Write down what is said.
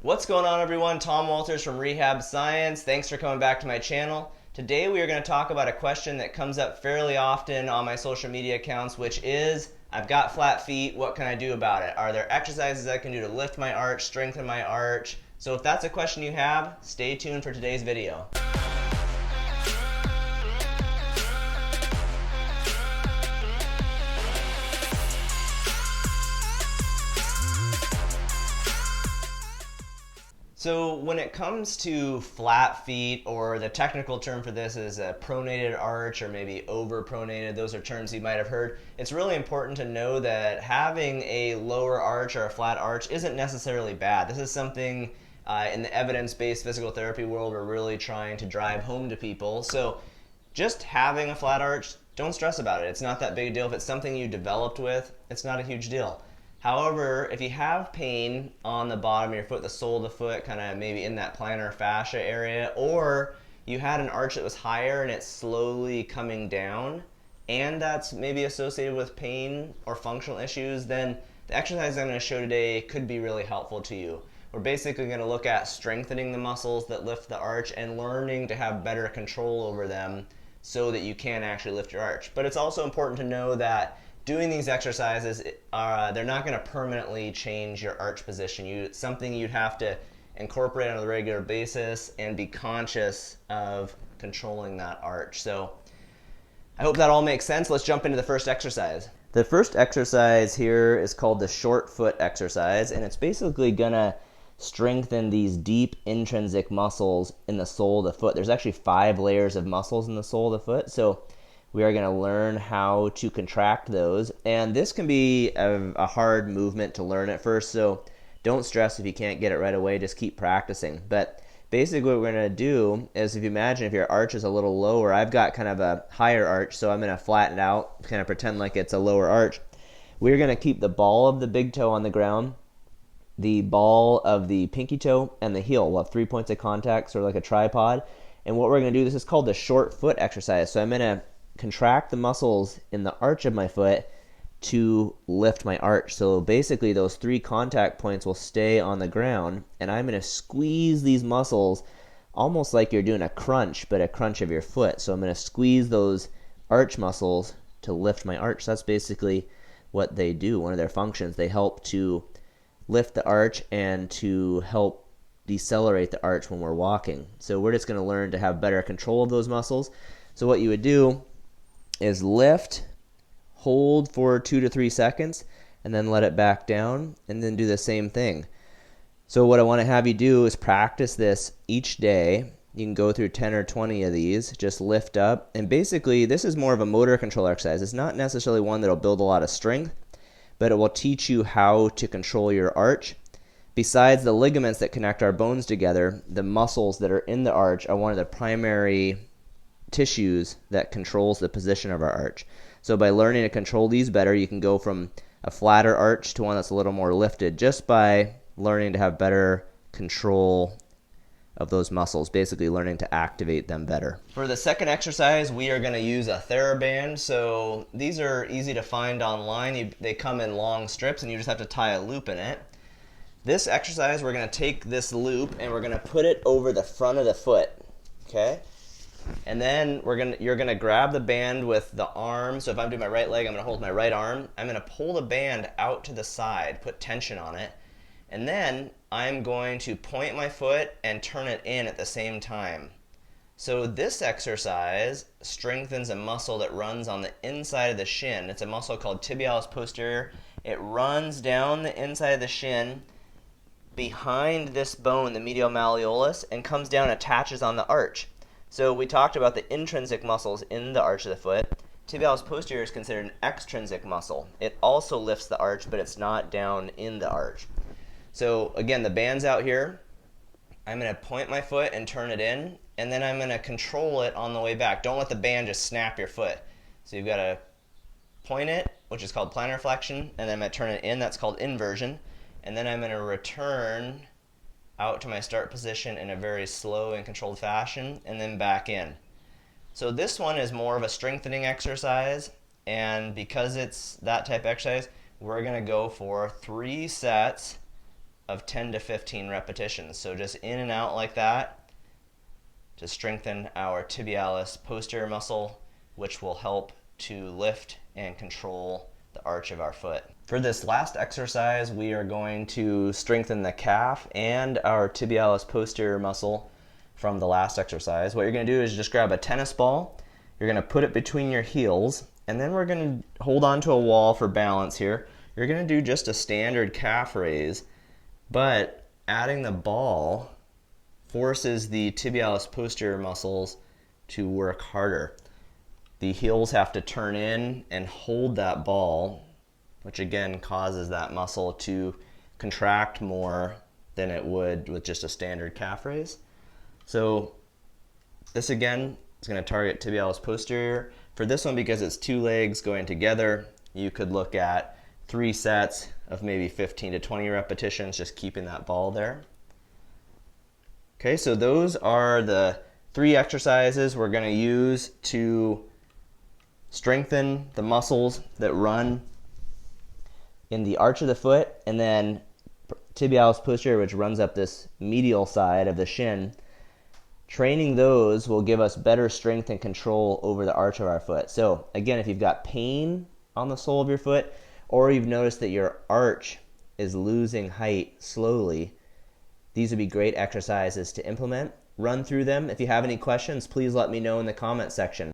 What's going on, everyone? Tom Walters from Rehab Science. Thanks for coming back to my channel. Today we are going to talk about a question that comes up fairly often on my social media accounts, which is, I've got flat feet, what can I do about it? Are there exercises I can do to lift my arch, strengthen my arch? So if that's a question you have, stay tuned for today's video. So when it comes to flat feet, or the technical term for this is a pronated arch or maybe over-pronated, those are terms you might have heard, it's really important to know that having a lower arch or a flat arch isn't necessarily bad. This is something in the evidence-based physical therapy world we're really trying to drive home to people. So just having a flat arch, don't stress about it. It's not that big a deal. If it's something you developed with, it's not a huge deal. However, if you have pain on the bottom of your foot, the sole of the foot, kind of maybe in that plantar fascia area, or you had an arch that was higher and it's slowly coming down, and that's maybe associated with pain or functional issues, then the exercise I'm going to show today could be really helpful to you. We're basically going to look at strengthening the muscles that lift the arch and learning to have better control over them so that you can actually lift your arch. But it's also important to know that doing these exercises, they're not going to permanently change your arch position. It's something you'd have to incorporate on a regular basis and be conscious of controlling that arch. So I hope that all makes sense. Let's jump into the first exercise. The first exercise here is called the short foot exercise, and it's basically going to strengthen these deep intrinsic muscles in the sole of the foot. There's actually 5 layers of muscles in the sole of the foot. So we are going to learn how to contract those, and this can be a hard movement to learn at first, so don't stress if you can't get it right away, just keep practicing. But basically what we're going to do is, if you imagine if your arch is a little lower, I've got kind of a higher arch, so I'm going to flatten it out, kind of pretend like it's a lower arch. We're going to keep the ball of the big toe on the ground, the ball of the pinky toe, and the heel. We'll have 3 points of contact, sort of like a tripod, and what we're going to do, this is called the short foot exercise, so I'm going to contract the muscles in the arch of my foot to lift my arch. So basically those 3 contact points will stay on the ground, and I'm going to squeeze these muscles almost like you're doing a crunch, but a crunch of your foot. So I'm going to squeeze those arch muscles to lift my arch. That's basically what they do. One of their functions, they help to lift the arch and to help decelerate the arch when we're walking. So we're just going to learn to have better control of those muscles. So what you would do is lift, hold for 2 to 3 seconds, and then let it back down, and then do the same thing. So what I want to have you do is practice this each day. You can go through 10 or 20 of these, just lift up, and basically this is more of a motor control exercise. It's not necessarily one that will build a lot of strength, but it will teach you how to control your arch. Besides the ligaments that connect our bones together, the muscles that are in the arch are one of the primary tissues that controls the position of our arch. So by learning to control these better, you can go from a flatter arch to one that's a little more lifted, just by learning to have better control of those muscles, basically learning to activate them better. For the second exercise, we are going to use a TheraBand. So these are easy to find online. They come in long strips, and you just have to tie a loop in it. This exercise, we're going to take this loop and we're going to put it over the front of the foot. Okay? And then you're gonna grab the band with the arm. So if I'm doing my right leg, I'm gonna hold my right arm. I'm gonna pull the band out to the side, put tension on it, and then I'm going to point my foot and turn it in at the same time. So this exercise strengthens a muscle that runs on the inside of the shin. It's a muscle called Tibialis posterior. It runs down the inside of the shin behind this bone, the medial malleolus, and comes down and attaches on the arch. So we talked about the intrinsic muscles in the arch of the foot. Tibialis posterior is considered an extrinsic muscle. It also lifts the arch, but it's not down in the arch. So again, the band's out here. I'm going to point my foot and turn it in, and then I'm going to control it on the way back. Don't let the band just snap your foot. So you've got to point it, which is called Plantarflexion, and then I'm going to turn it in. That's called Inversion. And then I'm going to return out to my start position in a very slow and controlled fashion, and then back in. So this one is more of a strengthening exercise, and because it's that type of exercise, we're going to go for 3 sets of 10 to 15 repetitions. So just in and out like that to strengthen our tibialis posterior muscle, which will help to lift and control the arch of our foot. For this last exercise, we are going to strengthen the calf and our tibialis posterior muscle from the last exercise. What you're going to do is just grab a tennis ball, you're going to put it between your heels, and then we're going to hold on to a wall for balance here. You're going to do just a standard calf raise, but adding the ball forces the tibialis posterior muscles to work harder. The heels have to turn in and hold that ball, which again causes that muscle to contract more than it would with just a standard calf raise. So this again is going to target tibialis posterior. For this one, because it's two legs going together, you could look at 3 sets of maybe 15 to 20 repetitions, just keeping that ball there. Okay, so those are the 3 exercises we're going to use to strengthen the muscles that run in the arch of the foot, and then tibialis posterior, which runs up this medial side of the shin. Training those will give us better strength and control over the arch of our foot. So again, if you've got pain on the sole of your foot, or you've noticed that your arch is losing height slowly, these would be great exercises to implement. Run through them. If you have any questions, please let me know in the comment section.